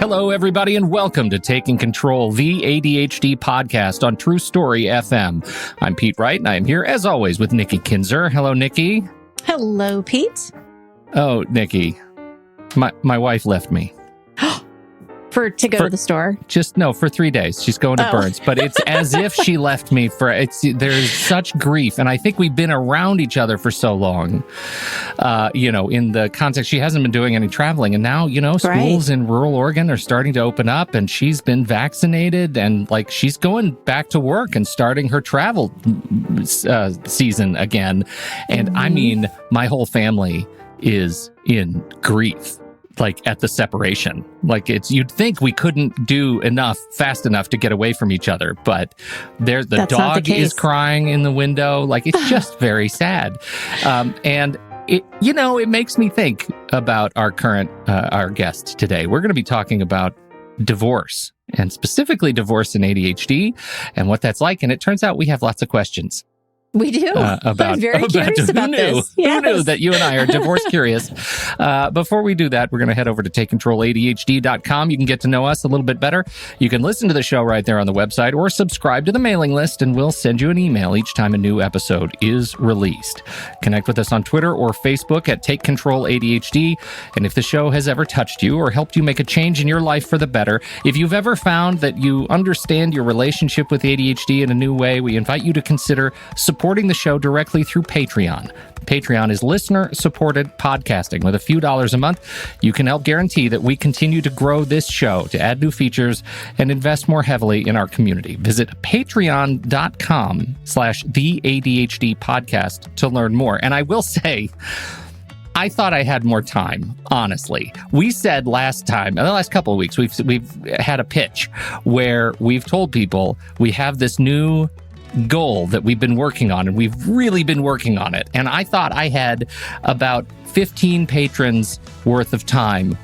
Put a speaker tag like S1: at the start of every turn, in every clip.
S1: Hello, everybody, and welcome to Taking Control, the ADHD podcast on True Story FM. I'm Pete Wright, and I am here, as always, with Nikki Kinzer. Hello, Nikki.
S2: Hello, Pete.
S1: Oh, Nikki, my wife left me.
S2: To go to the store?
S1: For 3 days. She's going to Burns. But it's as if she left me there's such grief. And I think we've been around each other for so long, in the context, she hasn't been doing any traveling. And now, schools in rural Oregon are starting to open up and she's been vaccinated and she's going back to work and starting her travel season again. And I mean, my whole family is in grief. At the separation. You'd think we couldn't do enough fast enough to get away from each other, but the dog is crying in the window. It's just very sad. And it makes me think about our guest today. We're going to be talking about divorce, and specifically divorce and ADHD and what that's like. And it turns out we have lots of questions.
S2: We do. I'm very curious about this.
S1: Yes. Who knew that you and I are divorce curious? Before we do that, we're going to head over to TakeControlADHD.com. You can get to know us a little bit better. You can listen to the show right there on the website or subscribe to the mailing list, and we'll send you an email each time a new episode is released. Connect with us on Twitter or Facebook at Take Control ADHD. And if the show has ever touched you or helped you make a change in your life for the better, if you've ever found that you understand your relationship with ADHD in a new way, we invite you to consider supporting the show directly through Patreon. Patreon is listener-supported podcasting. With a few dollars a month, you can help guarantee that we continue to grow this show, to add new features, and invest more heavily in our community. Visit patreon.com/the ADHD podcast to learn more. And I will say, I thought I had more time, honestly. We said last time, in the last couple of weeks, we've had a pitch where we've told people we have this new goal that we've been working on, and we've really been working on it. And I thought I had about 15 patrons worth of time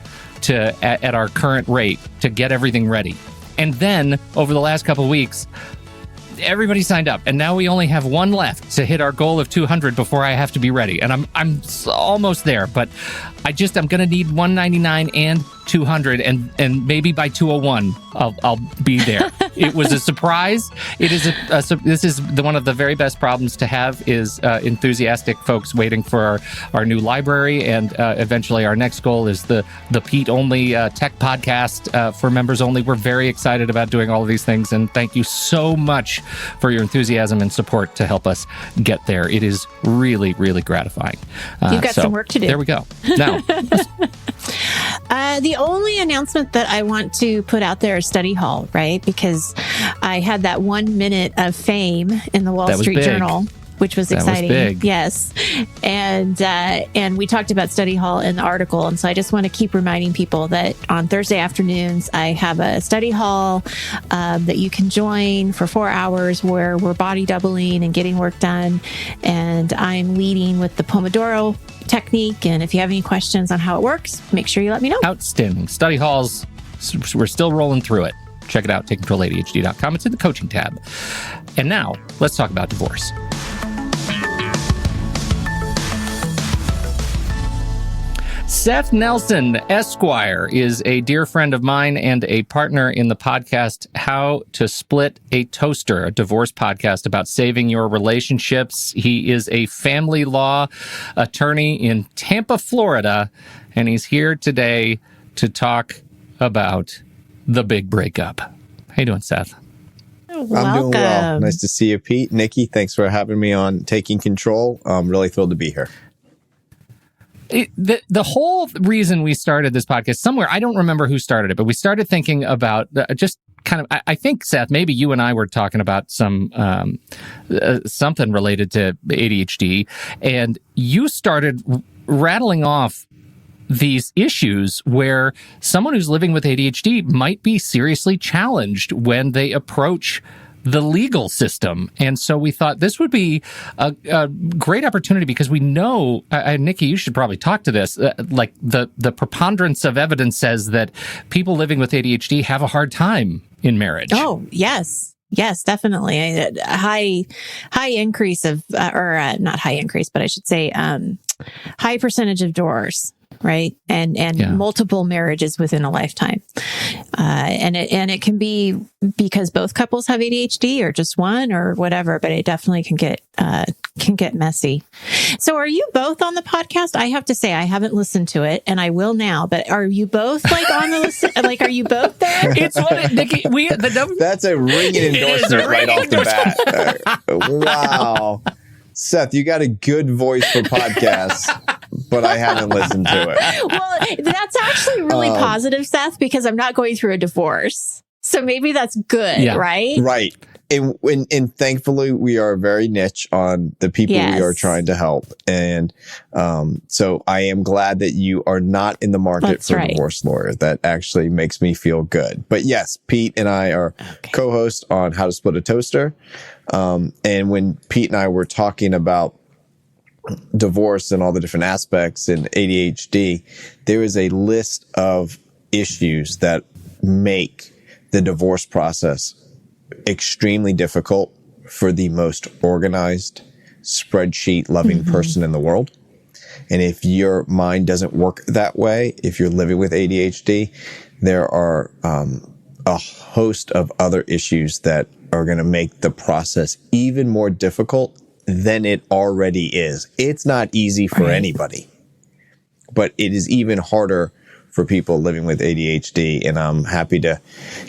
S1: at our current rate to get everything ready. And then over the last couple of weeks, everybody signed up, and now we only have one left to hit our goal of 200 before I have to be ready. And I'm almost there, but I'm going to need 199 and 200, and maybe by 201 I'll be there. It was a surprise. It is this is one of the very best problems to have is enthusiastic folks waiting for our new library, and eventually our next goal is the Pete only tech podcast for members only. We're very excited about doing all of these things, and thank you so much for your enthusiasm and support to help us get there. It is really, really gratifying.
S2: You've got some work to do.
S1: There we go. Now,
S2: the only announcement that I want to put out there is study hall, right? Because I had that 1 minute of fame in the Wall Street Journal, which was exciting.
S1: That was big.
S2: Yes. And we talked about study hall in the article. And so I just want to keep reminding people that on Thursday afternoons, I have a study hall that you can join for 4 hours where we're body doubling and getting work done. And I'm leading with the Pomodoro technique. And if you have any questions on how it works, make sure you let me know.
S1: Outstanding. Study halls, we're still rolling through it. Check it out, TakeControlADHD.com. It's in the coaching tab. And now, let's talk about divorce. Seth Nelson, Esquire, is a dear friend of mine and a partner in the podcast How to Split a Toaster, a divorce podcast about saving your relationships. He is a family law attorney in Tampa, Florida, and he's here today to talk about the big breakup. How you doing, Seth?
S2: Welcome.
S3: I'm doing well. Nice to see you, Pete. Nikki, thanks for having me on Taking Control. I'm really thrilled to be here.
S1: The whole reason we started this podcast, somewhere, I don't remember who started it, but we started thinking about just kind of, I think, Seth, maybe you and I were talking about something related to ADHD, and you started rattling off these issues where someone who's living with ADHD might be seriously challenged when they approach the legal system. And so we thought this would be a great opportunity because we know, Nikki, you should probably talk to this, like the preponderance of evidence says that people living with ADHD have a hard time in marriage.
S2: Oh, yes. Yes, definitely. A high increase of, not high increase, but I should say, high percentage of divorce, right? And multiple marriages within a lifetime. And it can be because both couples have ADHD or just one or whatever, but it definitely can get messy. So are you both on the podcast? I have to say, I haven't listened to it and I will now, but are you both like on the list? Like, are you both there?
S1: It's what Nikki,
S3: That's a ringing endorsement right off the bat. Wow. Seth, you got a good voice for podcasts, but I haven't listened to it.
S2: Well, that's actually really positive, Seth, because I'm not going through a divorce. So maybe that's good, right?
S3: Right. And thankfully, we are very niche on the people we are trying to help. And so I am glad that you are not in the market for a divorce lawyer. That actually makes me feel good. But yes, Pete and I are co-hosts on How to Split a Toaster. And when Pete and I were talking about divorce and all the different aspects in ADHD, there is a list of issues that make the divorce process extremely difficult for the most organized, spreadsheet loving person in the world. And if your mind doesn't work that way, if you're living with ADHD, there are a host of other issues that are going to make the process even more difficult than it already is. It's not easy for anybody, but it is even harder for people living with ADHD. And I'm happy to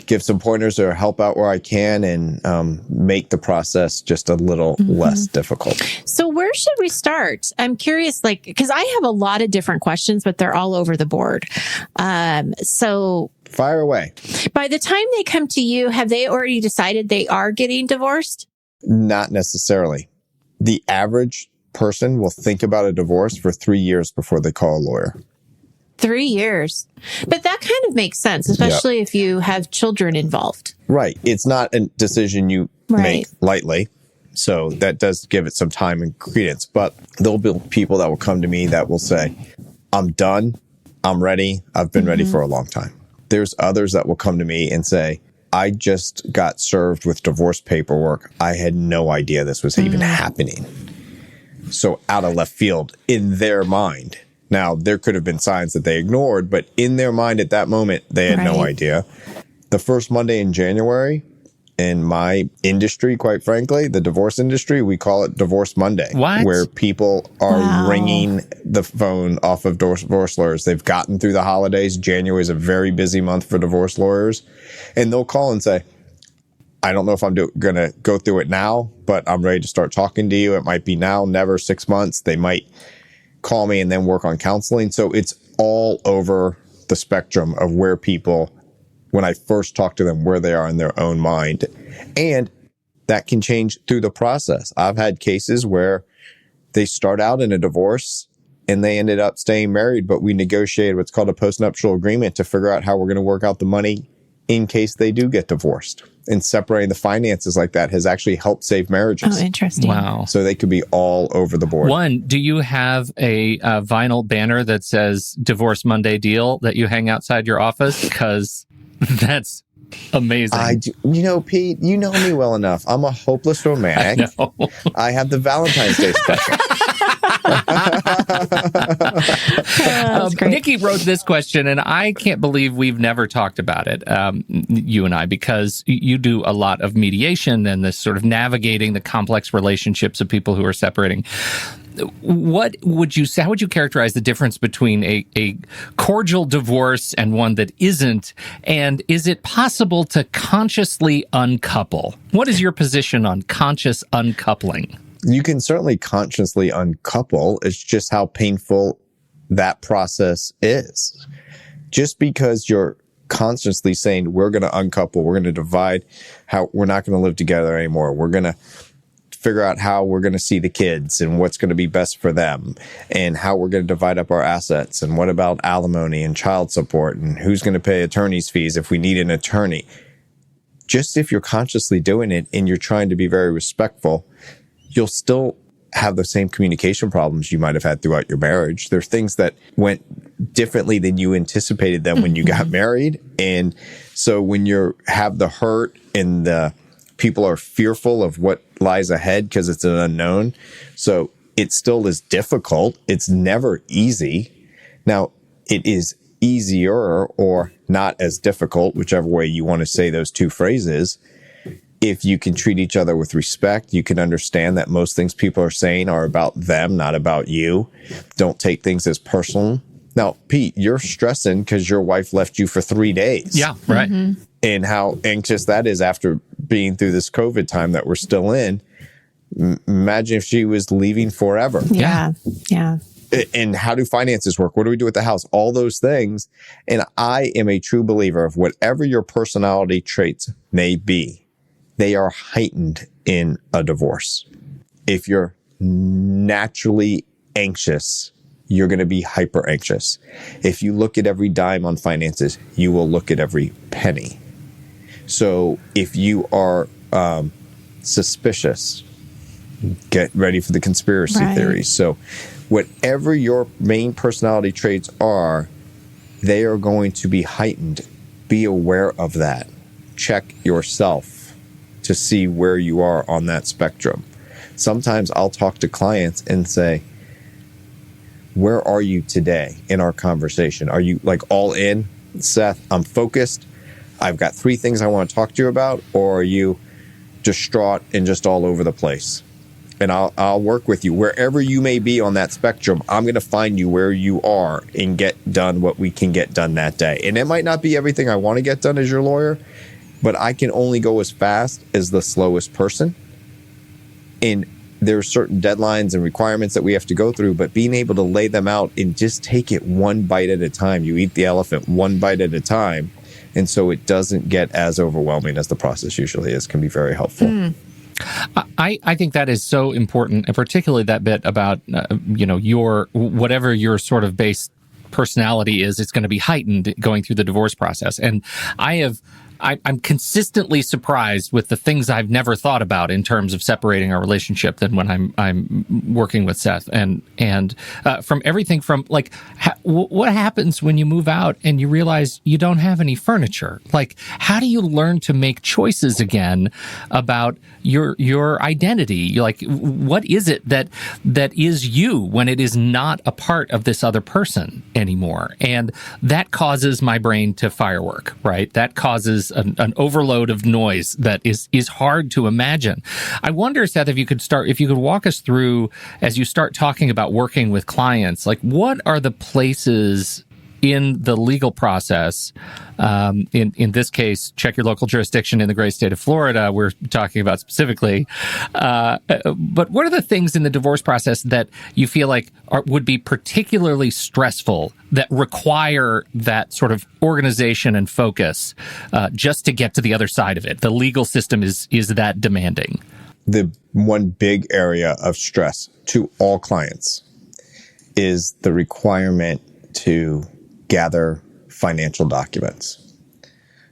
S3: give some pointers or help out where I can and make the process just a little less difficult.
S2: So where should we start? I'm curious, like, because I have a lot of different questions, but they're all over the board. So
S3: fire away.
S2: By the time they come to you, have they already decided they are getting divorced?
S3: Not necessarily. The average person will think about a divorce for 3 years before they call a lawyer.
S2: 3 years. But that kind of makes sense, especially if you have children involved.
S3: Right. It's not a decision you make lightly. So that does give it some time and credence. But there'll be people that will come to me that will say, I'm done. I'm ready. I've been ready for a long time. There's others that will come to me and say, I just got served with divorce paperwork. I had no idea this was even happening. So out of left field in their mind. Now, there could have been signs that they ignored, but in their mind at that moment, they had no idea. The first Monday in January, in my industry, quite frankly, the divorce industry, we call it Divorce Monday.
S1: What?
S3: Where people are ringing the phone off of divorce lawyers. They've gotten through the holidays. January is a very busy month for divorce lawyers. And they'll call and say, I don't know if I'm going to go through it now, but I'm ready to start talking to you. It might be now, never, 6 months. They might call me and then work on counseling. So it's all over the spectrum of where people, when I first talk to them, where they are in their own mind. And that can change through the process. I've had cases where they start out in a divorce and they ended up staying married, but we negotiated what's called a postnuptial agreement to figure out how we're going to work out the money in case they do get divorced. And separating the finances like that has actually helped save marriages.
S2: Oh, interesting.
S1: Wow.
S3: So they could be all over the board.
S1: One, do you have a vinyl banner that says Divorce Monday deal that you hang outside your office? Because that's amazing.
S3: I do. You know, Pete, you know me well enough. I'm a hopeless romantic. I have the Valentine's Day special.
S1: Nikki wrote this question, and I can't believe we've never talked about it, you and I, because you do a lot of mediation and this sort of navigating the complex relationships of people who are separating. What would you say? How would you characterize the difference between a cordial divorce and one that isn't? And is it possible to consciously uncouple? What is your position on conscious uncoupling?
S3: You can certainly consciously uncouple. It's just how painful that process is. Just because you're consciously saying, we're going to uncouple, we're going to divide, how we're not going to live together anymore. We're going to figure out how we're going to see the kids and what's going to be best for them and how we're going to divide up our assets. And what about alimony and child support and who's going to pay attorney's fees if we need an attorney? Just if you're consciously doing it and you're trying to be very respectful, you'll still have the same communication problems you might have had throughout your marriage. There's things that went differently than you anticipated them when you got married. And so when you have the hurt and the people are fearful of what lies ahead because it's an unknown. So it still is difficult. It's never easy. Now, it is easier or not as difficult, whichever way you want to say those two phrases, if you can treat each other with respect. You can understand that most things people are saying are about them, not about you. Don't take things as personal. Now, Pete, you're stressing because your wife left you for 3 days.
S1: Yeah, right.
S3: And how anxious that is after being through this COVID time that we're still in. Imagine if she was leaving forever.
S2: Yeah.
S3: And how do finances work? What do we do with the house? All those things. And I am a true believer of whatever your personality traits may be, they are heightened in a divorce. If you're naturally anxious, you're going to be hyper anxious. If you look at every dime on finances, you will look at every penny. So if you are suspicious, get ready for the conspiracy theories. So whatever your main personality traits are, they are going to be heightened. Be aware of that. Check yourself to see where you are on that spectrum. Sometimes I'll talk to clients and say, where are you today in our conversation? Are you like all in? Seth, I'm focused. I've got 3 things I want to talk to you about. Or are you distraught and just all over the place? And I'll work with you. Wherever you may be on that spectrum, I'm going to find you where you are and get done what we can get done that day. And it might not be everything I want to get done as your lawyer, but I can only go as fast as the slowest person. And there are certain deadlines and requirements that we have to go through, but being able to lay them out and just take it one bite at a time. You eat the elephant one bite at a time. And so it doesn't get as overwhelming as the process usually is, can be very helpful.
S1: I think that is so important, and particularly that bit about, your, whatever your sort of base personality is, it's going to be heightened going through the divorce process. And I'm consistently surprised with the things I've never thought about in terms of separating our relationship than when I'm working with Seth, and from everything from like what happens when you move out and you realize you don't have any furniture. Like, how do you learn to make choices again about your identity? Like, what is it that is you when it is not a part of this other person anymore? And that causes my brain to firework, right? That causes an overload of noise that is hard to imagine. I wonder, Seth, if you could walk us through, as you start talking about working with clients, like what are the places in the legal process, in this case, check your local jurisdiction in the great state of Florida, we're talking about specifically. But what are the things in the divorce process that you feel like would be particularly stressful, that require that sort of organization and focus just to get to the other side of it? The legal system is that demanding.
S3: The one big area of stress to all clients is the requirement to gather financial documents.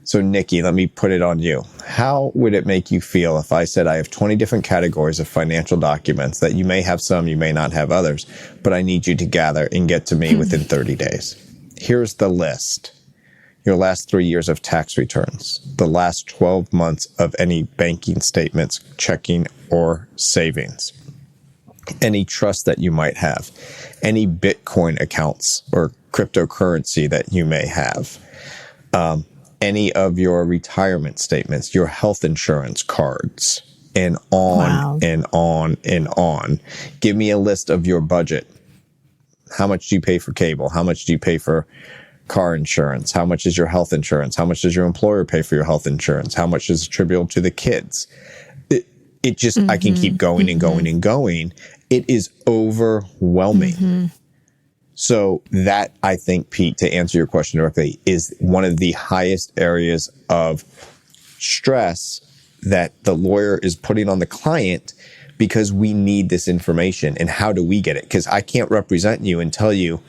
S3: So, Nikki, let me put it on you. How would it make you feel if I said I have 20 different categories of financial documents that you may have some, you may not have others, but I need you to gather and get to me within 30 days? Here's the list. Your last 3 years of tax returns, the last 12 months of any banking statements, checking or savings, any trust that you might have, any Bitcoin accounts or cryptocurrency that you may have, any of your retirement statements, your health insurance cards, and on and on and on. Give me a list of your budget. How much do you pay for cable? How much do you pay for car insurance? How much is your health insurance? How much does your employer pay for your health insurance? How much is attributable to the kids? It just, I can keep going and going and going. It is overwhelming. So that, I think, Pete, to answer your question directly, is one of the highest areas of stress that the lawyer is putting on the client, because we need this information. And how do we get it? Because I can't represent you and tell you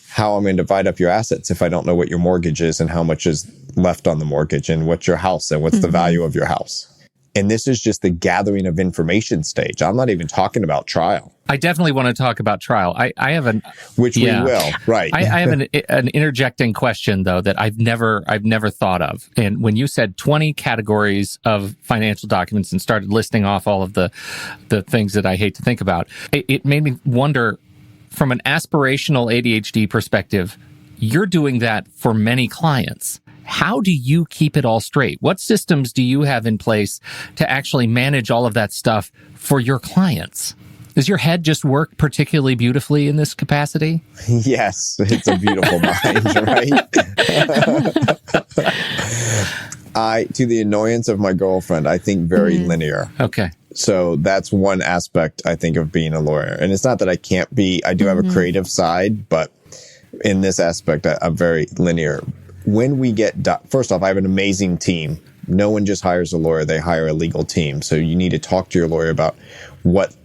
S3: how I'm going to divide up your assets if I don't know what your mortgage is and how much is left on the mortgage and what's your house and what's the value of your house. And this is just the gathering of information stage. I'm not even talking about trial.
S1: I definitely want to talk about trial. I have an...
S3: Which we will, right.
S1: I have an interjecting question, though, that I've never thought of. And when you said 20 categories of financial documents and started listing off all of the things that I hate to think about, it made me wonder, from an aspirational ADHD perspective, you're doing that for many clients. How do you keep it all straight? What systems do you have in place to actually manage all of that stuff for your clients? Does your head just work particularly beautifully in this capacity?
S3: Yes, it's a beautiful mind, right? To the annoyance of my girlfriend, I think very linear.
S1: Okay.
S3: So that's one aspect, I think, of being a lawyer. And it's not that I can't be, I do have a creative side, but in this aspect, I'm very linear. When we get, first off, I have an amazing team. No one just hires a lawyer, they hire a legal team. So you need to talk to your lawyer about what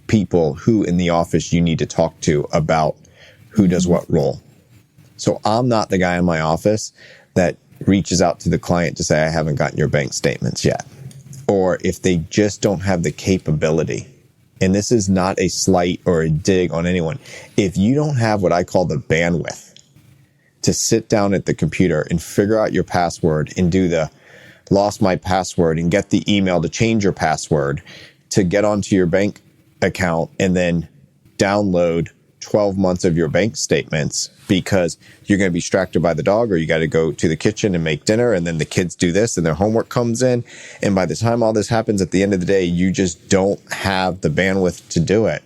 S3: people who in the office you need to talk to about who does what role. So I'm not the guy in my office that reaches out to the client to say, I haven't gotten your bank statements yet. Or if they just don't have the capability. And this is not a slight or a dig on anyone. If you don't have what I call the bandwidth to sit down at the computer and figure out your password and do the lost my password and get the email to change your password to get onto your bank account and then download 12 months of your bank statements because you're going to be distracted by the dog or you got to go to the kitchen and make dinner and then the kids do this and their homework comes in. And by the time all this happens at the end of the day, you just don't have the bandwidth to do it.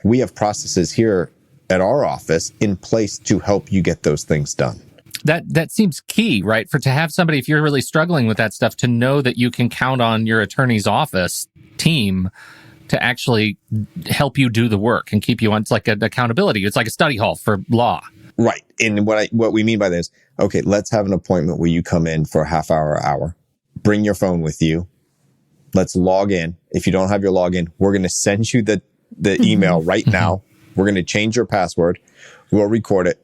S3: We have processes here at our office in place to help you get those things done.
S1: That seems key, right? To have somebody, if you're really struggling with that stuff, to know that you can count on your attorney's office team to actually help you do the work and keep you on. It's like an accountability. It's like a study hall for law.
S3: Right. And what we mean by this, okay, let's have an appointment where you come in for a half hour, hour. Bring your phone with you. Let's log in. If you don't have your login, we're going to send you the email right now. We're going to change your password. We'll record it.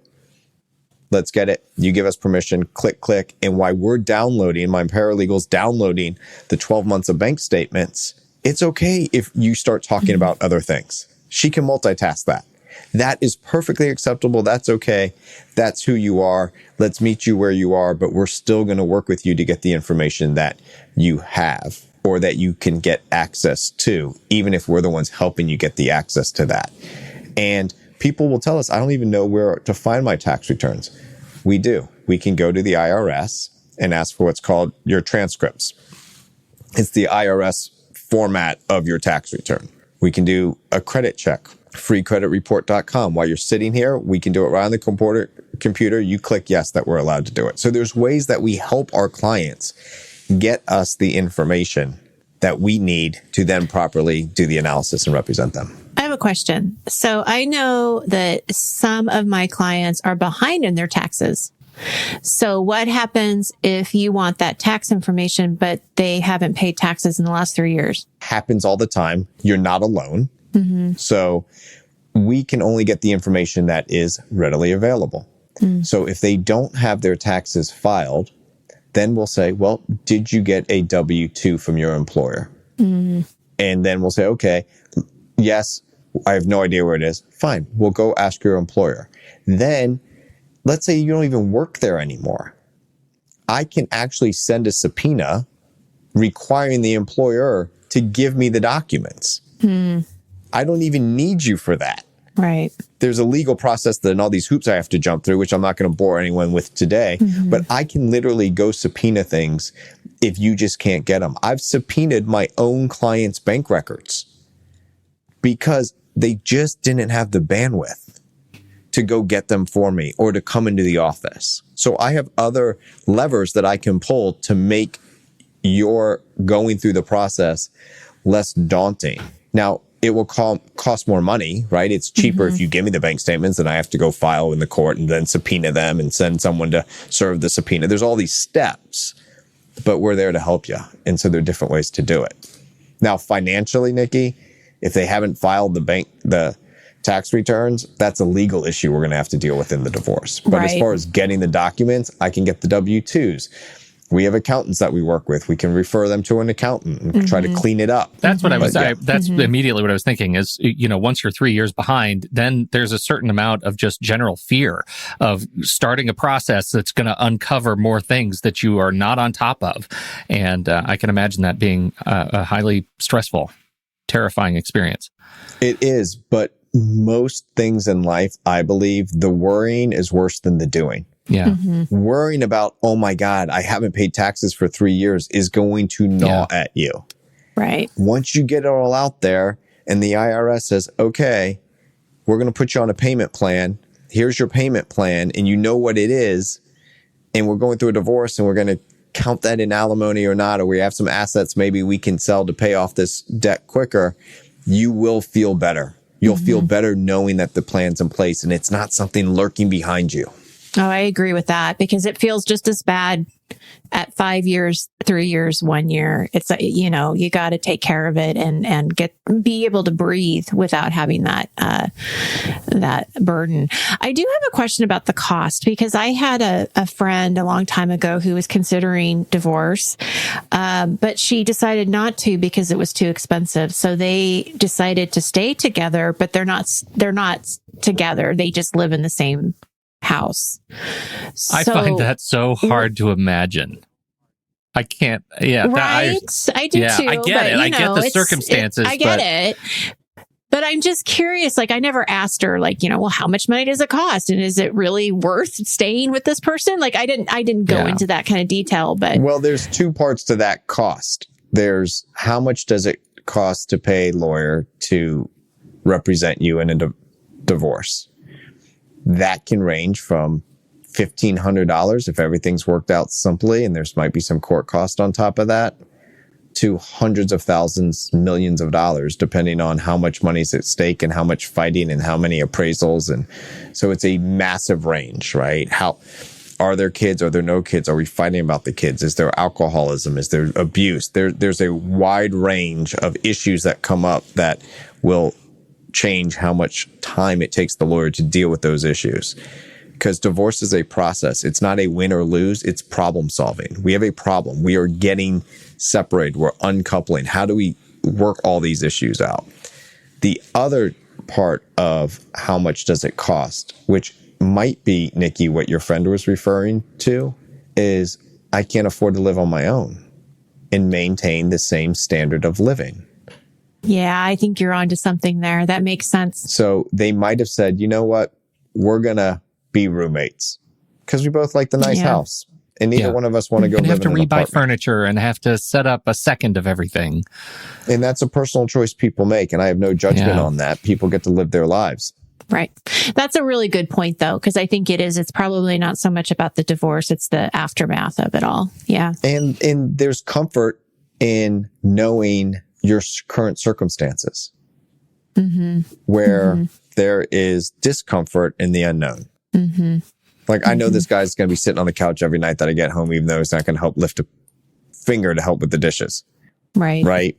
S3: Let's get it. You give us permission. Click. And while we're downloading, my paralegal's downloading the 12 months of bank statements, it's okay if you start talking about other things. She can multitask that. That is perfectly acceptable. That's okay. That's who you are. Let's meet you where you are, but we're still going to work with you to get the information that you have or that you can get access to, even if we're the ones helping you get the access to that. And people will tell us, I don't even know where to find my tax returns. We do. We can go to the IRS and ask for what's called your transcripts. It's the IRS format of your tax return. We can do a credit check, freecreditreport.com. While you're sitting here, we can do it right on the computer. You click yes that we're allowed to do it. So there's ways that we help our clients get us the information that we need to then properly do the analysis and represent them.
S2: I have a question. So I know that some of my clients are behind in their taxes. So what happens if you want that tax information, but they haven't paid taxes in the last 3 years?
S3: Happens all the time. You're not alone. So we can only get the information that is readily available. So if they don't have their taxes filed, then we'll say, well, did you get a W-2 from your employer? And then we'll say, okay, yes, I have no idea where it is. Fine. We'll go ask your employer. Then let's say you don't even work there anymore. I can actually send a subpoena requiring the employer to give me the documents. I don't even need you for that.
S2: Right.
S3: There's a legal process and all these hoops I have to jump through, which I'm not going to bore anyone with today. But I can literally go subpoena things if you just can't get them. I've subpoenaed my own clients' bank records because they just didn't have the bandwidth to go get them for me or to come into the office. So I have other levers that I can pull to make your going through the process less daunting. Now, it will cost more money, right? It's cheaper if you give me the bank statements and I have to go file in the court and then subpoena them and send someone to serve the subpoena. There's all these steps, but we're there to help you. And so there are different ways to do it. Now, financially, Nikki, if they haven't filed the tax returns, that's a legal issue we're going to have to deal with in the divorce. But as far as getting the documents, I can get the W-2s. We have accountants that we work with. We can refer them to an accountant and try to clean it up.
S1: That's what I was. That's immediately what I was thinking. Is once you're 3 years behind, then there's a certain amount of just general fear of starting a process that's going to uncover more things that you are not on top of, and I can imagine that being a highly stressful, terrifying experience.
S3: It is, but most things in life, I believe the worrying is worse than the doing.
S1: Yeah.
S3: Worrying about, oh my God, I haven't paid taxes for 3 years is going to gnaw at you.
S2: Right.
S3: Once you get it all out there and the IRS says, okay, we're going to put you on a payment plan. Here's your payment plan. And you know what it is. And we're going through a divorce and we're going to count that in alimony or not, or we have some assets maybe we can sell to pay off this debt quicker. You will feel better. You'll feel better knowing that the plan's in place and it's not something lurking behind you.
S2: Oh, I agree with that because it feels just as bad at 5 years, 3 years, 1 year. It's, you got to take care of it and be able to breathe without having that burden. I do have a question about the cost because I had a friend a long time ago who was considering divorce, but she decided not to because it was too expensive. So they decided to stay together, but they're not together. They just live in the same house.
S1: I find that so hard to imagine. I can't. Yeah,
S2: right. I do too.
S1: I get it. I get the circumstances.
S2: I get it. But I'm just curious. Like, I never asked her, like, well, how much money does it cost, and is it really worth staying with this person? Like, I didn't go into that kind of detail. But
S3: there's two parts to that cost. There's how much does it cost to pay a lawyer to represent you in a divorce. That can range from $1,500 if everything's worked out simply and there's might be some court cost on top of that, to hundreds of thousands, millions of dollars, depending on how much money's at stake and how much fighting and how many appraisals. And so it's a massive range, right? How are there kids? Are there no kids? Are we fighting about the kids? Is there alcoholism? Is there abuse? There's a wide range of issues that come up that will change how much time it takes the lawyer to deal with those issues. Because divorce is a process. It's not a win or lose. It's problem solving. We have a problem. We are getting separated. We're uncoupling. How do we work all these issues out? The other part of how much does it cost, which might be, Nikki, what your friend was referring to, is I can't afford to live on my own and maintain the same standard of living.
S2: Yeah, I think you're onto something there. That makes sense.
S3: So they might have said, you know what? We're going to be roommates because we both like the nice house. And neither one of us want to go live in an apartment.
S1: And have to rebuy furniture and have to set up a second of everything.
S3: And that's a personal choice people make. And I have no judgment on that. People get to live their lives.
S2: Right. That's a really good point, though, because I think it's probably not so much about the divorce. It's the aftermath of it all. Yeah.
S3: And there's comfort in knowing your current circumstances, where there is discomfort in the unknown. Like, I know this guy's going to be sitting on the couch every night that I get home, even though he's not going to help lift a finger to help with the dishes.
S2: Right.
S3: Right.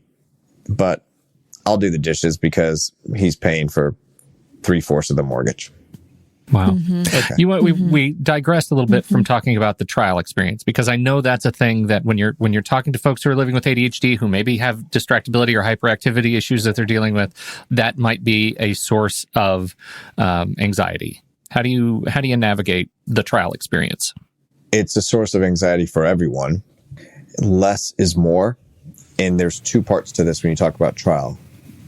S3: But I'll do the dishes because he's paying for 3/4 of the mortgage.
S1: Wow. Okay. We digressed a little bit from talking about the trial experience, because I know that's a thing that when you're talking to folks who are living with ADHD, who maybe have distractibility or hyperactivity issues that they're dealing with, that might be a source of anxiety. How do you navigate the trial experience?
S3: It's a source of anxiety for everyone. Less is more. And there's two parts to this when you talk about trial.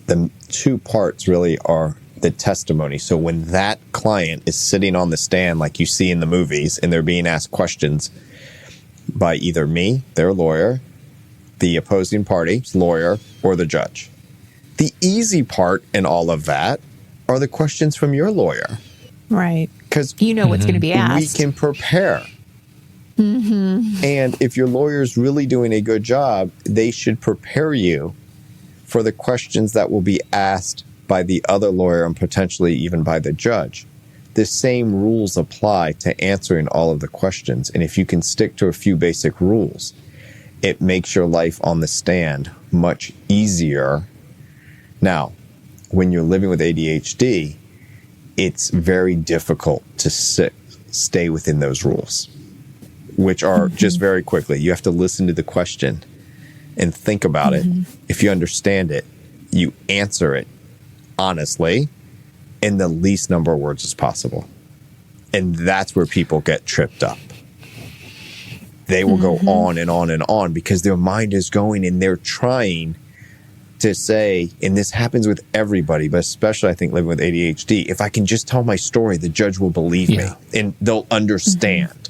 S3: The two parts really are the testimony. So when that client is sitting on the stand, like you see in the movies, and they're being asked questions by either me, their lawyer, the opposing party's lawyer, or the judge. The easy part in all of that are the questions from your lawyer.
S2: Right.
S3: Because
S2: you know what's going to be asked.
S3: We can prepare. And if your lawyer's really doing a good job, they should prepare you for the questions that will be asked by the other lawyer and potentially even by the judge. The same rules apply to answering all of the questions. And if you can stick to a few basic rules, it makes your life on the stand much easier. Now, when you're living with ADHD, it's very difficult to stay within those rules, which are just very quickly. You have to listen to the question and think about it. If you understand it, you answer it honestly in the least number of words as possible. And that's where people get tripped up. They will go on and on and on because their mind is going and they're trying to say, and this happens with everybody, but especially I think living with ADHD, if I can just tell my story, the judge will believe me and they'll understand.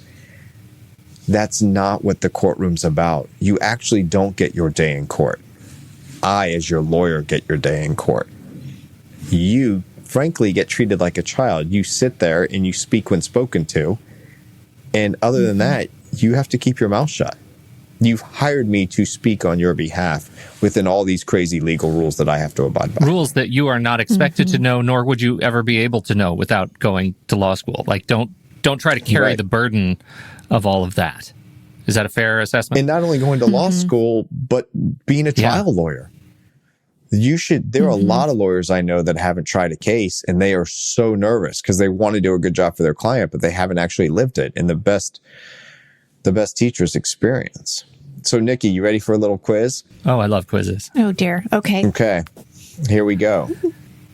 S3: That's not what the courtroom's about. You actually don't get your day in court. I, as your lawyer, get your day in court. You, frankly, get treated like a child. You sit there and you speak when spoken to. And other than that, you have to keep your mouth shut. You've hired me to speak on your behalf within all these crazy legal rules that I have to abide by.
S1: Rules that you are not expected to know, nor would you ever be able to know without going to law school. Like, don't try to carry the burden of all of that. Is that a fair assessment?
S3: And not only going to law school, but being a trial lawyer. You should. There are a lot of lawyers I know that haven't tried a case, and they are so nervous because they want to do a good job for their client, but they haven't actually lived it. And the best teachers experience. So, Nikki, you ready for a little quiz?
S1: Oh, I love quizzes.
S2: Oh, dear. Okay.
S3: Okay. Here we go.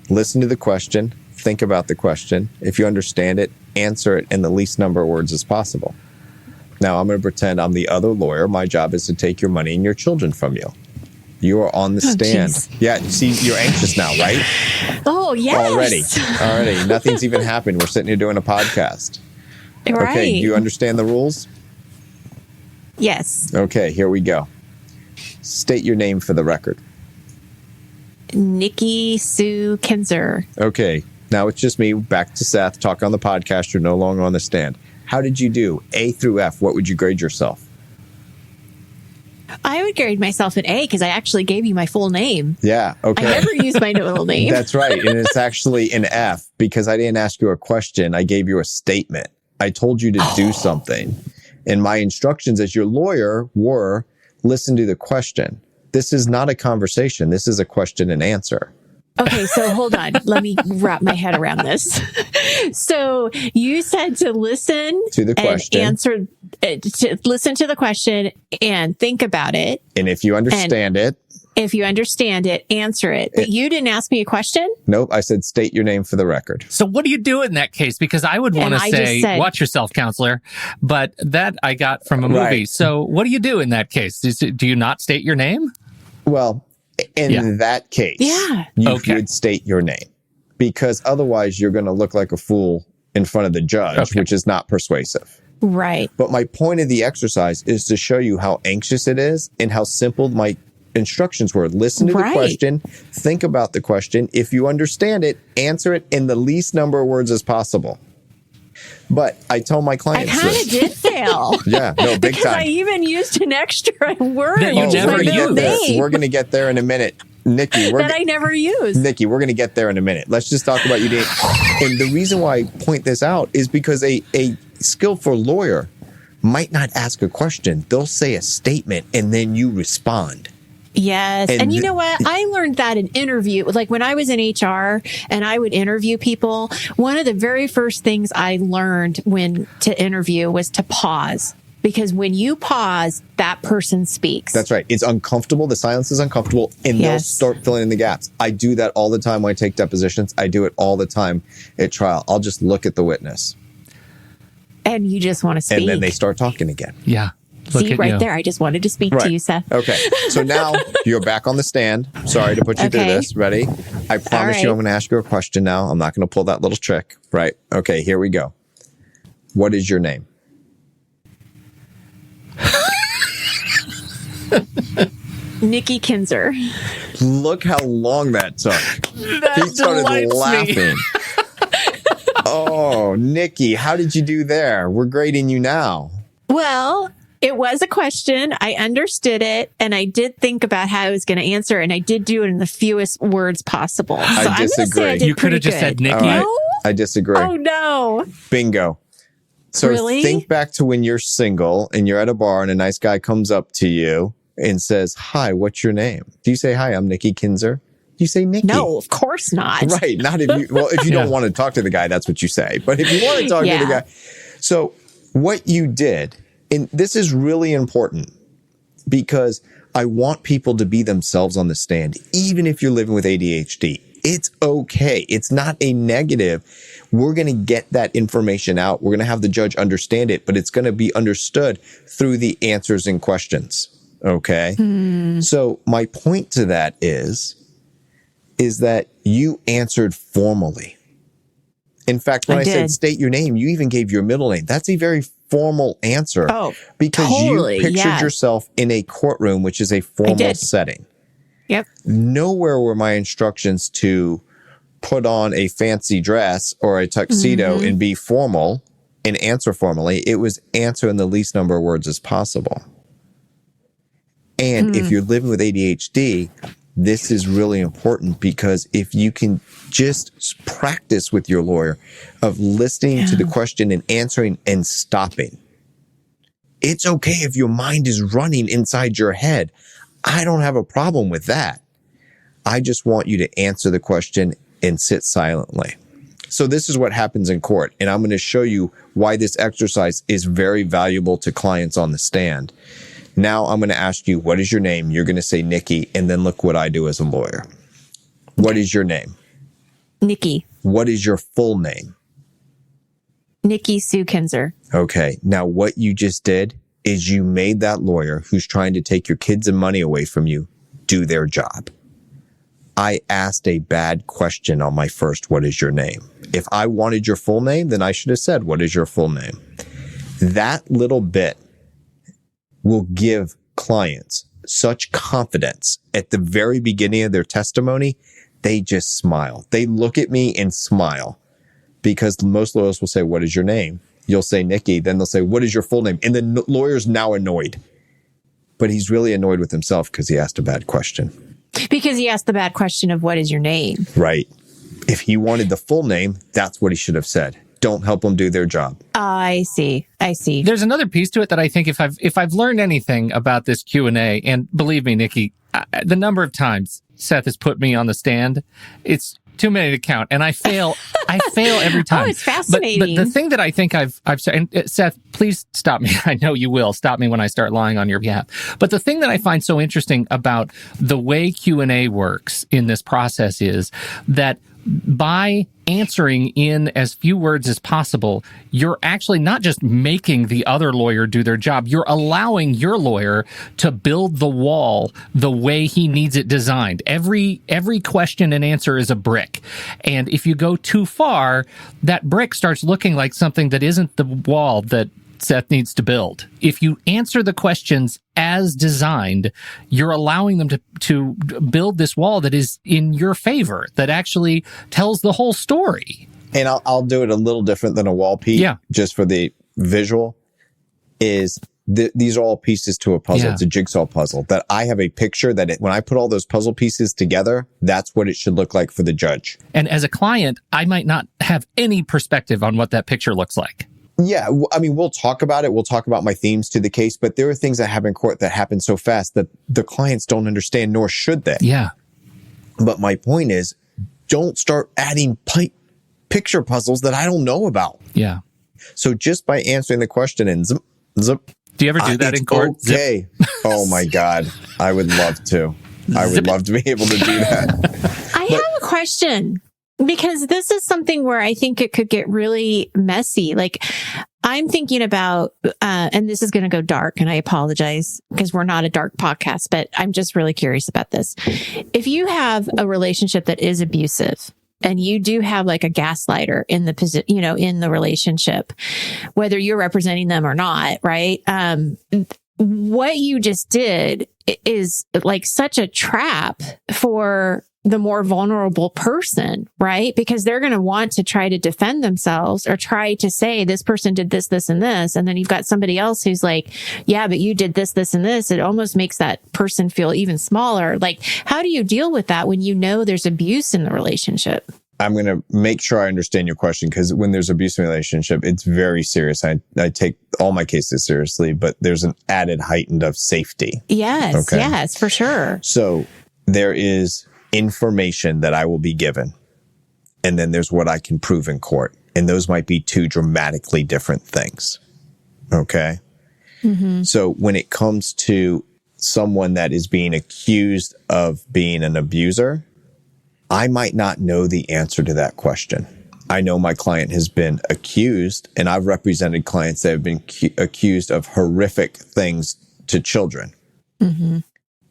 S3: Listen to the question. Think about the question. If you understand it, answer it in the least number of words as possible. Now, I'm going to pretend I'm the other lawyer. My job is to take your money and your children from you. You are on the stand.
S2: Geez.
S3: Yeah, see, you're anxious now, right?
S2: Oh, yes.
S3: Already. Nothing's even happened. We're sitting here doing a podcast.
S2: Right.
S3: Okay, do you understand the rules?
S2: Yes.
S3: Okay, here we go. State your name for the record.
S2: Nikki Sue Kinzer.
S3: Okay, now it's just me. Back to Seth. Talk on the podcast. You're no longer on the stand. How did you do? A through F. What would you grade yourself?
S2: I would grade myself an A because I actually gave you my full name.
S3: Yeah, okay.
S2: I never used my middle name.
S3: That's right. And it's actually an F because I didn't ask you a question. I gave you a statement. I told you to do something. And my instructions as your lawyer were, listen to the question. This is not a conversation. This is a question and answer.
S2: Okay, so hold on. Let me wrap my head around this. So you said to listen
S3: to the question,
S2: and answer, to listen to the question and think about it.
S3: And if you understand it, answer it. But you didn't ask me a question? Nope. I said, state your name for the record.
S1: So what do you do in that case? Because I would want to say, watch yourself, counselor. But that I got from a movie. Right. So what do you do in that case? Do you not state your name?
S3: Well, in that case, you would state your name. Because otherwise you're going to look like a fool in front of the judge, which is not persuasive.
S2: Right.
S3: But my point of the exercise is to show you how anxious it is and how simple my instructions were. Listen to the question, think about the question. If you understand it, answer it in the least number of words as possible. But I tell my clients
S2: I kind of did fail.
S3: Yeah, no, big
S2: because
S3: time.
S2: I even used an extra word.
S1: That you never used.
S3: We're going to get there in a minute. Nikki,
S2: I never used.
S3: Nikki, we're going to get there in a minute. Let's just talk about you. And the reason why I point this out is because a skillful lawyer might not ask a question. They'll say a statement and then you respond.
S2: Yes. And you know what? I learned that in interview. Like when I was in HR and I would interview people, one of the very first things I learned to interview was to pause. Because when you pause, that person speaks.
S3: That's right. It's uncomfortable. The silence is uncomfortable. And they'll start filling in the gaps. I do that all the time when I take depositions. I do it all the time at trial. I'll just look at the witness.
S2: And you just want to speak.
S3: And then they start talking again.
S1: Yeah.
S2: See, right there. I just wanted to speak to you, Seth.
S3: Okay. So now you're back on the stand. Sorry to put you through this. Ready? I promise you I'm going to ask you a question now. I'm not going to pull that little trick. Right. Okay. Here we go. What is your name?
S2: Nikki Kinzer.
S3: Look how long that took.
S1: That started laughing.
S3: Oh, Nikki, how did you do there? We're grading you now.
S2: Well, it was a question. I understood it, and I did think about how I was going to answer, and I did do it in the fewest words possible. So
S3: I disagree.
S1: You could have just said Nikki.
S3: Right. I disagree.
S2: Oh, no.
S3: Bingo. So think back to when you're single and you're at a bar and a nice guy comes up to you and says, hi, what's your name? Do you say, hi, I'm Nikki Kinzer? Do you say Nikki?
S2: No, of course not.
S3: Right. Not if you, well, if you don't want to talk to the guy, that's what you say. But if you want to talk to the guy. So what you did, and this is really important because I want people to be themselves on the stand, even if you're living with ADHD. It's okay. It's not a negative. We're going to get that information out. We're going to have the judge understand it, but it's going to be understood through the answers and questions. Okay. So my point to that is that you answered formally. In fact, when I said state your name, you even gave your middle name. That's a very formal answer.
S2: Oh,
S3: because
S2: totally,
S3: you pictured yourself in a courtroom, which is a formal setting.
S2: Yep.
S3: Nowhere were my instructions to put on a fancy dress or a tuxedo and be formal and answer formally. It was answer in the least number of words as possible. And if you're living with ADHD, this is really important, because if you can just practice with your lawyer of listening to the question and answering and stopping. It's okay if your mind is running inside your head. I don't have a problem with that. I just want you to answer the question and sit silently. So this is what happens in court. And I'm going to show you why this exercise is very valuable to clients on the stand. Now I'm going to ask you, what is your name? You're going to say Nikki, and then look what I do as a lawyer. What is your name?
S2: Nikki.
S3: What is your full name?
S2: Nikki Sue Kinzer.
S3: Okay. Now what you just did is you made that lawyer who's trying to take your kids and money away from you do their job. I asked a bad question on my first, what is your name? If I wanted your full name, then I should have said, what is your full name? That little bit will give clients such confidence at the very beginning of their testimony. They just smile. They look at me and smile, because most lawyers will say, what is your name? You'll say Nikki. Then they'll say, what is your full name? And the lawyer's now annoyed, but he's really annoyed with himself because he asked a bad question.
S2: Because he asked the bad question of what is your name?
S3: Right. If he wanted the full name, that's what he should have said. Don't help them do their job.
S2: I see.
S1: There's another piece to it that I think if I've learned anything about this Q&A, and believe me, Nikki, the number of times Seth has put me on the stand, it's too many to count, and I fail. I fail every time.
S2: Oh, it's fascinating.
S1: But the thing that I think I've said, and Seth, please stop me. I know you will stop me when I start lying on your behalf. But the thing that I find so interesting about the way Q&A works in this process is that by answering in as few words as possible, you're actually not just making the other lawyer do their job, you're allowing your lawyer to build the wall the way he needs it designed. Every question and answer is a brick. And if you go too far, that brick starts looking like something that isn't the wall that Seth needs to build. If you answer the questions as designed, you're allowing them to build this wall that is in your favor, that actually tells the whole story.
S3: And I'll do it a little different than a wall piece, just for the visual, is these are all pieces to a puzzle. It's a jigsaw puzzle that I have a picture that when I put all those puzzle pieces together, that's what it should look like for the judge.
S1: And as a client, I might not have any perspective on what that picture looks like.
S3: Yeah, I mean, we'll talk about it. We'll talk about my themes to the case, but there are things that happen in court that happen so fast that the clients don't understand, nor should they.
S1: Yeah.
S3: But my point is, don't start adding picture puzzles that I don't know about.
S1: Yeah.
S3: So just by answering the question and zip.
S1: Do you ever do that in court?
S3: Okay. Oh my God. I would love to. I would love to be able to do that.
S2: I have a question. Because this is something where I think it could get really messy. Like, I'm thinking about, and this is going to go dark, and I apologize because we're not a dark podcast, but I'm just really curious about this. If you have a relationship that is abusive, and you do have like a gaslighter in the in the relationship, whether you're representing them or not, right? What you just did is like such a trap for the more vulnerable person, right? Because they're going to want to try to defend themselves or try to say this person did this, this, and this. And then you've got somebody else who's like, yeah, but you did this, this, and this. It almost makes that person feel even smaller. Like, how do you deal with that when you know there's abuse in the relationship?
S3: I'm going to make sure I understand your question, because when there's abuse in a relationship, it's very serious. I take all my cases seriously, but there's an added heightened of safety.
S2: Yes, yes, for sure.
S3: So there is information that I will be given, and then there's what I can prove in court. And those might be two dramatically different things. Okay. Mm-hmm. So when it comes to someone that is being accused of being an abuser, I might not know the answer to that question. I know my client has been accused, and I've represented clients that have been accused of horrific things to children.
S2: Mm-hmm.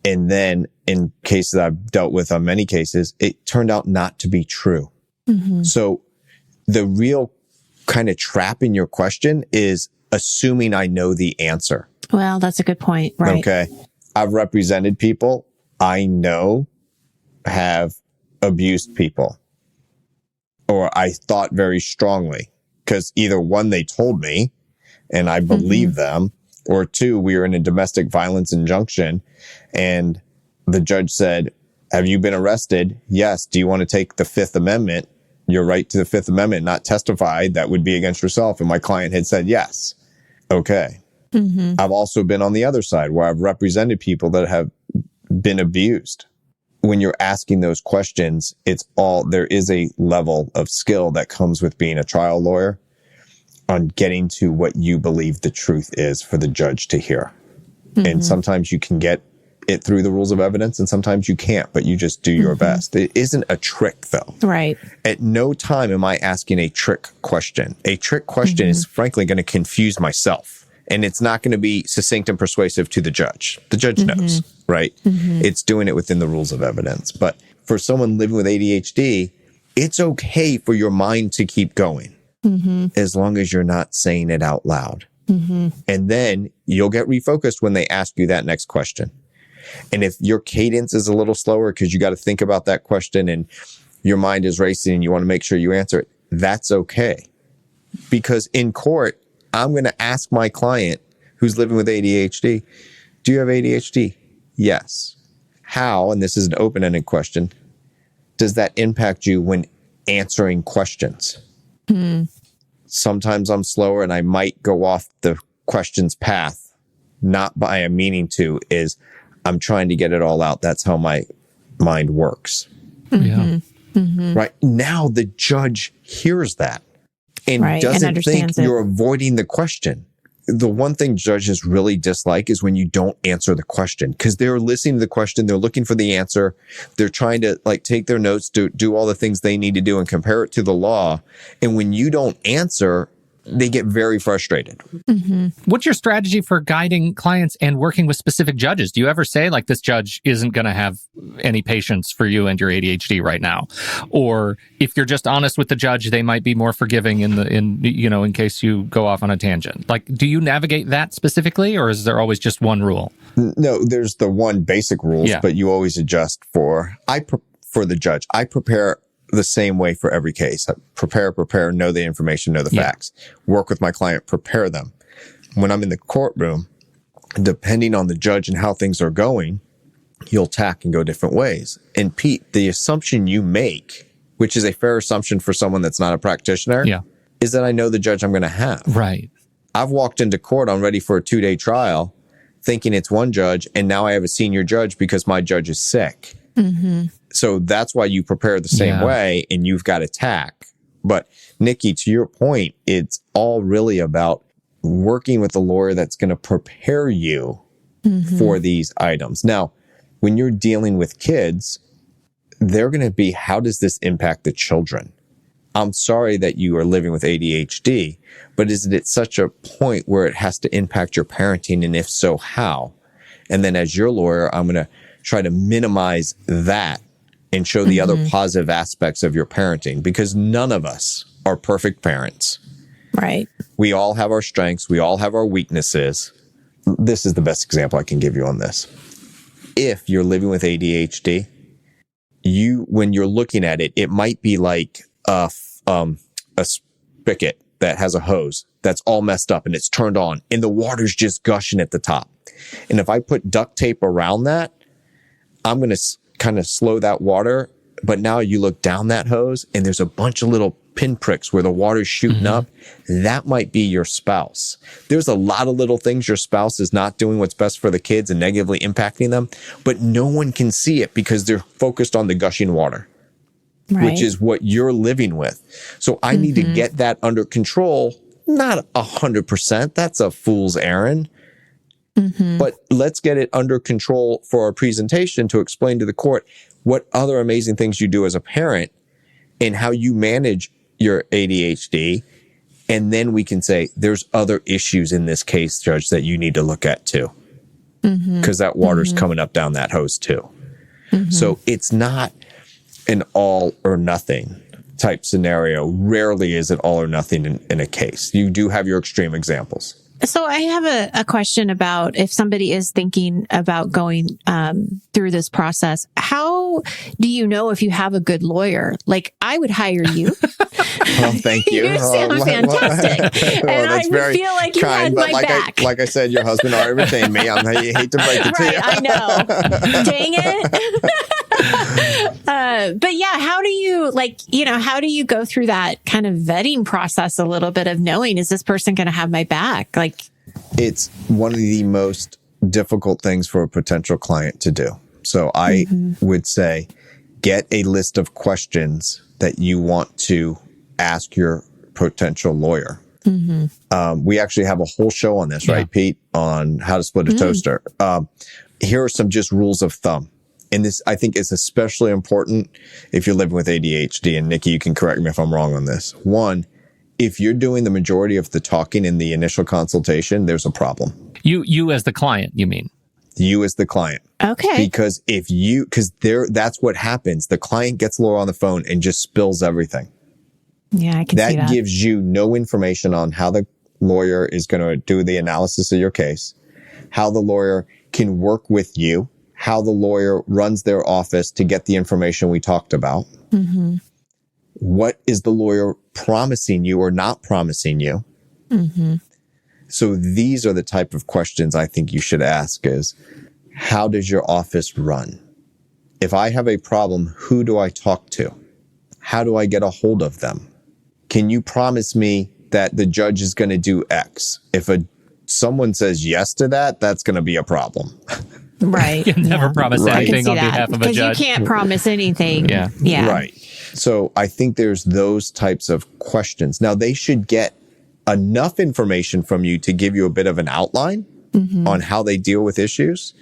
S3: And then in cases I've dealt with on many cases, it turned out not to be true.
S2: Mm-hmm.
S3: So the real kind of trap in your question is assuming I know the answer.
S2: Well, that's a good point. Right.
S3: Okay. I've represented people I know have abused people, or I thought very strongly, because either one, they told me and I believe them, or two, we were in a domestic violence injunction and the judge said, have you been arrested? Yes. Do you want to take the Fifth Amendment, your right to the Fifth Amendment, not testify? That would be against yourself. And my client had said yes. Okay. I've also been on the other side where I've represented people that have been abused. When you're asking those questions, there is a level of skill that comes with being a trial lawyer on getting to what you believe the truth is for the judge to hear. And sometimes you can get it through the rules of evidence and sometimes you can't, but you just do your best. It isn't a trick though.
S2: Right.
S3: At no time am I asking a trick question. A trick question is frankly going to confuse myself. And it's not going to be succinct and persuasive to the judge. The judge knows, right? It's doing it within the rules of evidence. But for someone living with ADHD, it's okay for your mind to keep going as long as you're not saying it out loud. And then you'll get refocused when they ask you that next question. And if your cadence is a little slower because you got to think about that question and your mind is racing and you want to make sure you answer it, that's okay. Because in court, I'm going to ask my client who's living with ADHD, do you have ADHD? Yes. How, and this is an open-ended question, does that impact you when answering questions? Sometimes I'm slower and I might go off the question's path, not by a meaning to, is I'm trying to get it all out. That's how my mind works.
S1: Yeah.
S3: Right now, the judge hears that. And doesn't think you're avoiding the question. The one thing judges really dislike is when you don't answer the question, because they're listening to the question. They're looking for the answer. They're trying to take their notes, do all the things they need to do and compare it to the law. And when you don't answer, they get very frustrated.
S1: What's your strategy for guiding clients and working with specific judges? Do you ever say, like, this judge isn't going to have any patience for you and your ADHD right now? Or if you're just honest with the judge, they might be more forgiving in case you go off on a tangent. Like, do you navigate that specifically, or is there always just one rule?
S3: No, there's the one basic rules, but you always adjust for the judge. I prepare the same way for every case. I prepare, know the information, know the facts, work with my client, prepare them. When I'm in the courtroom, depending on the judge and how things are going, you'll tack and go different ways. And Pete, the assumption you make, which is a fair assumption for someone that's not a practitioner, is that I know the judge I'm going to have.
S1: Right.
S3: I've walked into court, I'm ready for a 2-day trial, thinking it's one judge, and now I have a senior judge because my judge is sick. So that's why you prepare the same way and you've got to tack. But Nikki, to your point, it's all really about working with a lawyer that's going to prepare you for these items. Now, when you're dealing with kids, they're going to be, how does this impact the children? I'm sorry that you are living with ADHD, but is it at such a point where it has to impact your parenting? And if so, how? And then as your lawyer, I'm going to try to minimize that and show the other positive aspects of your parenting, because none of us are perfect parents.
S2: Right. We
S3: all have our strengths. We all have our weaknesses. This is the best example I can give you on this. If you're living with ADHD, when you're looking at it, it might be like a spigot that has a hose that's all messed up and it's turned on and the water's just gushing at the top. And if I put duct tape around that, I'm going to kind of slow that water. But now you look down that hose and there's a bunch of little pinpricks where the water's shooting up. That might be your spouse. There's a lot of little things your spouse is not doing what's best for the kids and negatively impacting them, but no one can see it because they're focused on the gushing water, which is what you're living with. So I need to get that under control. Not 100%. That's a fool's errand. But let's get it under control for our presentation to explain to the court what other amazing things you do as a parent and how you manage your ADHD. And then we can say, there's other issues in this case, Judge, that you need to look at too. because that water's coming up down that hose too. So it's not an all or nothing type scenario. Rarely is it all or nothing in a case. You do have your extreme examples.
S2: So I have a question about if somebody is thinking about going through this process. How do you know if you have a good lawyer? Like, I would hire you.
S3: Well, thank you.
S2: You sound fantastic. And I would feel like you had my back.
S3: Like I said, your husband already retained me. I hate to break it to you.
S2: I know. Dang it. But yeah, how do you how do you go through that kind of vetting process a little bit of knowing, is this person going to have my back?
S3: It's one of the most difficult things for a potential client to do. So I would say, get a list of questions that you want to ask your potential lawyer. We actually have a whole show on this, right, Pete, on how to split a toaster. Here are some just rules of thumb. And this, I think, is especially important if you're living with ADHD. And Nikki, you can correct me if I'm wrong on this. One, if you're doing the majority of the talking in the initial consultation, there's a problem.
S1: You as the client, you mean?
S3: You as the client.
S2: Okay.
S3: Because that's what happens. The client gets Laura on the phone and just spills everything.
S2: Yeah, I can see that.
S3: That gives you no information on how the lawyer is going to do the analysis of your case, how the lawyer can work with you, how the lawyer runs their office to get the information we talked about. What is the lawyer promising you or not promising you? So these are the type of questions I think you should ask is, how does your office run? If I have a problem, who do I talk to? How do I get a hold of them? Can you promise me that the judge is going to do X? If someone says yes to that, that's going to be a problem.
S2: Right.
S1: You can never promise anything on behalf of a judge.
S2: Because you can't promise anything. Yeah.
S3: Right. So I think there's those types of questions. Now, they should get enough information from you to give you a bit of an outline on how they deal with issues.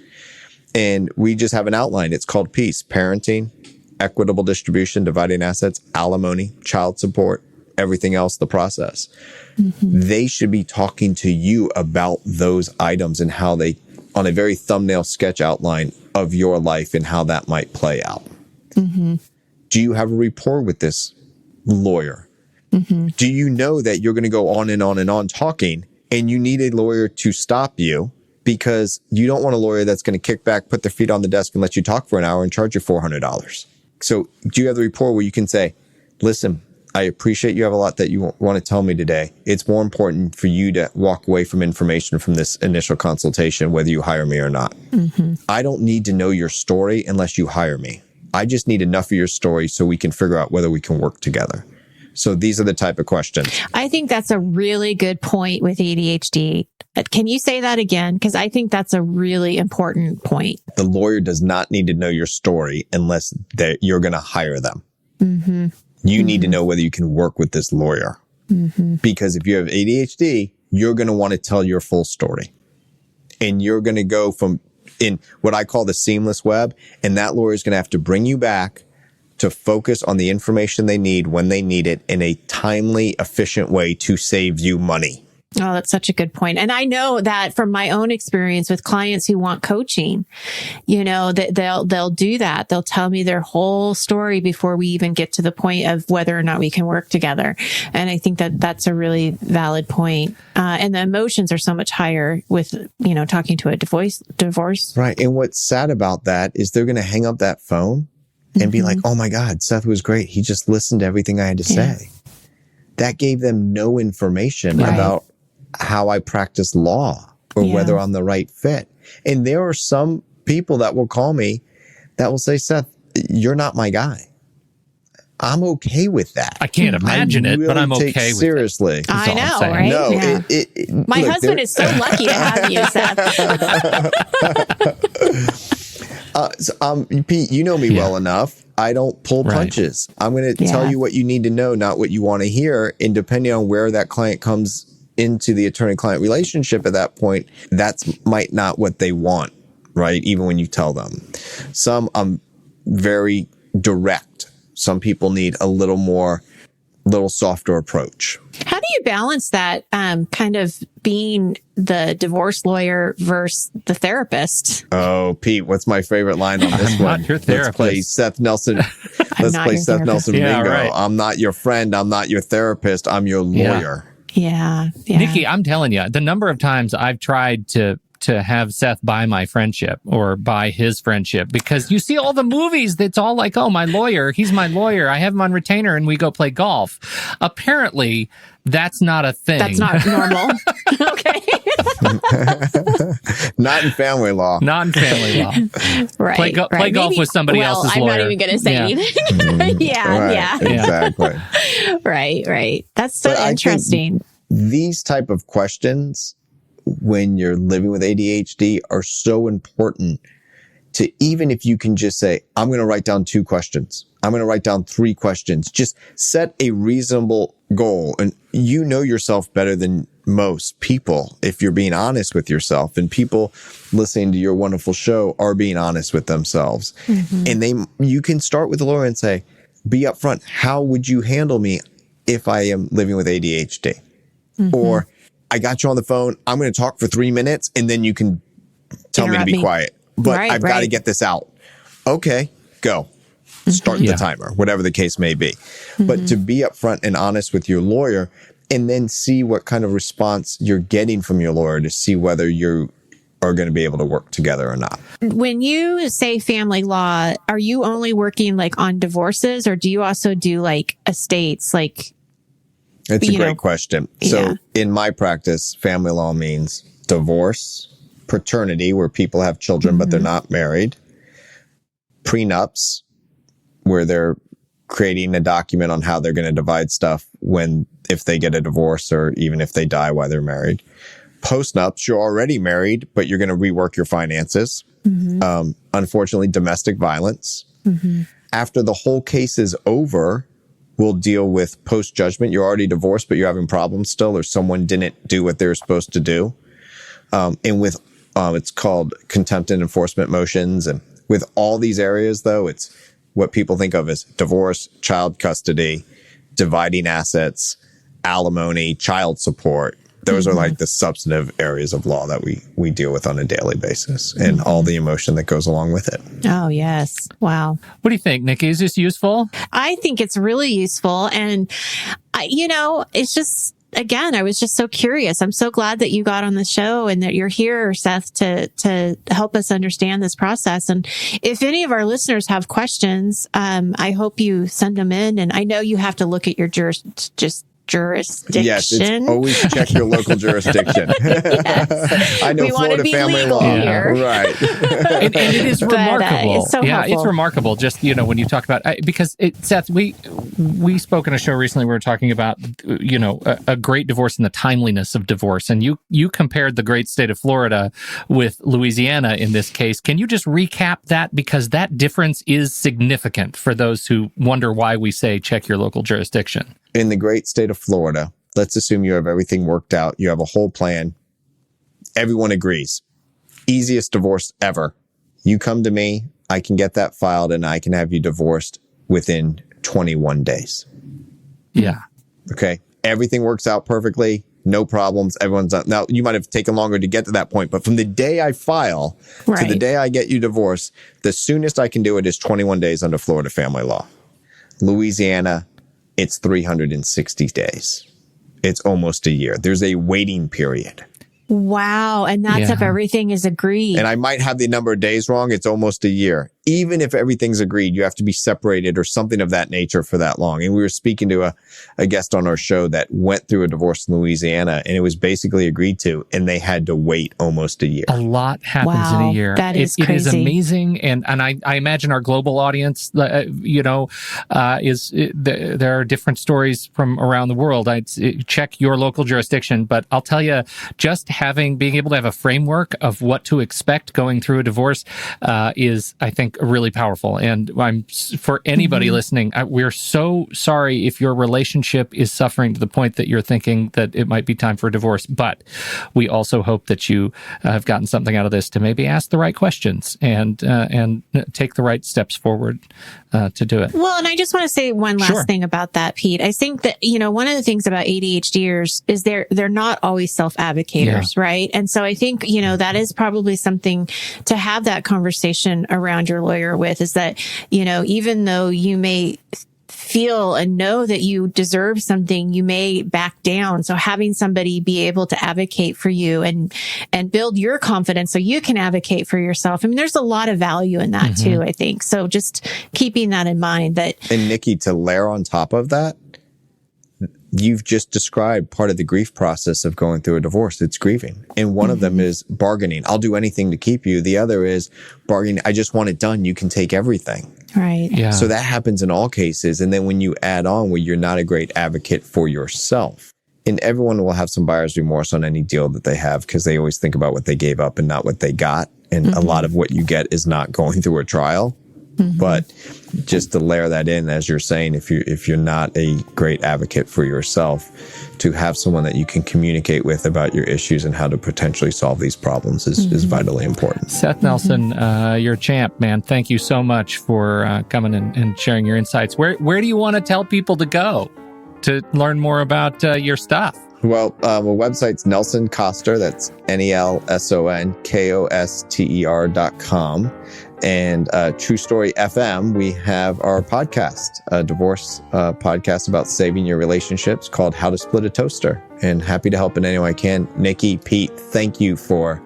S3: And we just have an outline. It's called PEACE: parenting, equitable distribution, dividing assets, alimony, child support, everything else, the process. They should be talking to you about those items and how they, on a very thumbnail sketch outline of your life and how that might play out. Do you have a rapport with this lawyer? Do you know that you're going to go on and on and on talking, and you need a lawyer to stop you because you don't want a lawyer that's going to kick back, put their feet on the desk and let you talk for an hour and charge you $400? So do you have the rapport where you can say, listen, I appreciate you have a lot that you want to tell me today. It's more important for you to walk away from information from this initial consultation, whether you hire me or not. I don't need to know your story unless you hire me. I just need enough of your story so we can figure out whether we can work together. So these are the type of questions.
S2: I think that's a really good point with ADHD. Can you say that again? Because I think that's a really important point.
S3: The lawyer does not need to know your story unless you're going to hire them. You need to know whether you can work with this lawyer. Because if you have ADHD, you're going to want to tell your full story. And you're going to go from in what I call the seamless web, and that lawyer is going to have to bring you back to focus on the information they need when they need it in a timely, efficient way to save you money.
S2: Oh, that's such a good point. And I know that from my own experience with clients who want coaching, that they'll do that. They'll tell me their whole story before we even get to the point of whether or not we can work together. And I think that that's a really valid point. And the emotions are so much higher with, talking to a divorce.
S3: Right. And what's sad about that is they're going to hang up that phone and be like, oh my God, Seth was great. He just listened to everything I had to say. That gave them no information about how I practice law or whether I'm the right fit. And there are some people that will call me that will say, Seth, you're not my guy. I'm okay with that.
S1: I can't imagine it, but I'm okay with it.
S3: Seriously.
S2: I know, right?
S3: No,
S2: my husband is so lucky to have you, Seth.
S3: Pete, you know me well enough. I don't pull punches. I'm going to tell you what you need to know, not what you want to hear. And depending on where that client comes into the attorney-client relationship at that point, that's might not what they want, right? Even when you tell them. Some, I'm very direct. Some people need a little softer approach.
S2: How do you balance that kind of being the divorce lawyer versus the therapist?
S3: Oh, Pete, what's my favorite line on this one?
S1: Not your therapist.
S3: Let's play Seth Nelson. Let's play Seth Nelson bingo.
S1: Right.
S3: I'm not your friend. I'm not your therapist. I'm your lawyer.
S2: Yeah.
S1: Nikki, I'm telling you, the number of times I've tried to have Seth buy my friendship or buy his friendship, because you see all the movies that's all like, oh, my lawyer, he's my lawyer. I have him on retainer and we go play golf. Apparently, that's not a thing.
S2: That's not normal. Okay.
S3: Not in family law.
S1: Not in family law.
S2: Right.
S1: Play golf with somebody else's lawyer.
S2: I'm not even going to say anything. Yeah.
S3: Exactly.
S2: Right. That's so interesting.
S3: These type of questions, when you're living with ADHD, are so important to, even if you can just say, I'm going to write down 2 questions. I'm going to write down 3 questions. Just set a reasonable goal. And you know yourself better than most people if you're being honest with yourself. And people listening to your wonderful show are being honest with themselves. Mm-hmm. And you can start with the lawyer and say, be upfront. How would you handle me if I am living with ADHD? Mm-hmm. Or, I got you on the phone. I'm going to talk for 3 minutes and then you can tell me to be quiet. But I've got to get this out. Okay, go. Start the timer, whatever the case may be. But to be upfront and honest with your lawyer, and then see what kind of response you're getting from your lawyer to see whether you are going to be able to work together or not.
S2: When you say family law, are you only working like on divorces, or do you also do like estates, like?
S3: It's a great question. So in my practice, family law means divorce, paternity, where people have children, but they're not married, prenups, where they're creating a document on how they're going to divide stuff if they get a divorce or even if they die while they're married. Postnups, you're already married, but you're going to rework your finances. Unfortunately, domestic violence. After the whole case is over, we'll deal with post-judgment. You're already divorced, but you're having problems still, or someone didn't do what they were supposed to do. And with, it's called contempt and enforcement motions. And with all these areas, though, it's what people think of as divorce, child custody, dividing assets, alimony, child support. Those are like the substantive areas of law that we deal with on a daily basis, and all the emotion that goes along with it.
S2: Oh, yes. Wow.
S1: What do you think, Nikki? Is this useful?
S2: I think it's really useful. And, it's just, again, I was just so curious. I'm so glad that you got on the show and that you're here, Seth, to help us understand this process. And if any of our listeners have questions, I hope you send them in. And I know you have to look at your jurisdiction.
S3: Yes, it's always check your local jurisdiction.
S2: Yes.
S3: I know
S2: we
S3: Florida family law.
S2: Here.
S3: Right.
S1: and it is remarkable.
S2: It's so helpful.
S1: It's remarkable. Just, when you talk about, because Seth, we spoke on a show recently, we were talking about, a great divorce and the timeliness of divorce. And you compared the great state of Florida with Louisiana in this case. Can you just recap that? Because that difference is significant for those who wonder why we say check your local jurisdiction.
S3: In the great state of Florida, let's assume you have everything worked out. You have a whole plan. Everyone agrees. Easiest divorce ever. You come to me, I can get that filed, and I can have you divorced within 21 days.
S1: Yeah.
S3: Okay. Everything works out perfectly. No problems. Everyone's done. Now, you might have taken longer to get to that point, but from the day I file to the day I get you divorced, the soonest I can do it is 21 days under Florida family law. Louisiana, it's 360 days. It's almost a year. There's a waiting period.
S2: Wow. And that's if everything is agreed.
S3: And I might have the number of days wrong. It's almost a year. Even if everything's agreed, you have to be separated or something of that nature for that long. And we were speaking to a guest on our show that went through a divorce in Louisiana, and it was basically agreed to, and they had to wait almost a year.
S1: A lot happens in a year.
S2: That is crazy.
S1: It is amazing. And I imagine our global audience, there are different stories from around the world. I'd check your local jurisdiction, but I'll tell you, just being able to have a framework of what to expect going through a divorce is, I think, really powerful. And for anybody listening, we're so sorry if your relationship is suffering to the point that you're thinking that it might be time for a divorce. But we also hope that you have gotten something out of this to maybe ask the right questions and take the right steps forward to do it.
S2: Well, and I just want to say one last thing about that, Pete. I think that, one of the things about ADHDers is they're not always self-advocators, right? And so I think, that is probably something to have that conversation around your lawyer with, is that, even though you may feel and know that you deserve something, you may back down. So having somebody be able to advocate for you and build your confidence so you can advocate for yourself. I mean, there's a lot of value in that too, I think. So just keeping that in mind.
S3: And Nikki, to layer on top of that, you've just described part of the grief process of going through a divorce. It's grieving. And one of them is bargaining. I'll do anything to keep you. The other is bargaining. I just want it done. You can take everything.
S2: Right.
S1: Yeah.
S3: So that happens in all cases. And then when you add on where you're not a great advocate for yourself, and everyone will have some buyer's remorse on any deal that they have because they always think about what they gave up and not what they got. And a lot of what you get is not going through a trial. But just to layer that in, as you're saying, if you're not a great advocate for yourself, to have someone that you can communicate with about your issues and how to potentially solve these problems is vitally important.
S1: Seth Nelson, you're a champ, man. Thank you so much for coming and sharing your insights. Where do you want to tell people to go to learn more about your stuff?
S3: Well, our website's Nelson Koster. That's NELSONKOSTER.com. And True Story FM, we have our podcast, a divorce podcast about saving your relationships called How to Split a Toaster. And happy to help in any way I can. Nikki, Pete, thank you for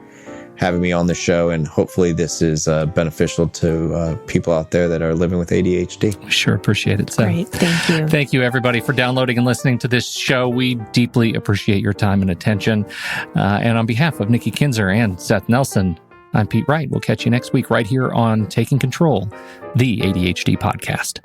S3: having me on the show. And hopefully this is beneficial to people out there that are living with ADHD.
S1: We sure appreciate it, Seth.
S2: Great. Thank you.
S1: Thank you, everybody, for downloading and listening to this show. We deeply appreciate your time and attention. And on behalf of Nikki Kinzer and Seth Nelson, I'm Pete Wright. We'll catch you next week right here on Taking Control, the ADHD podcast.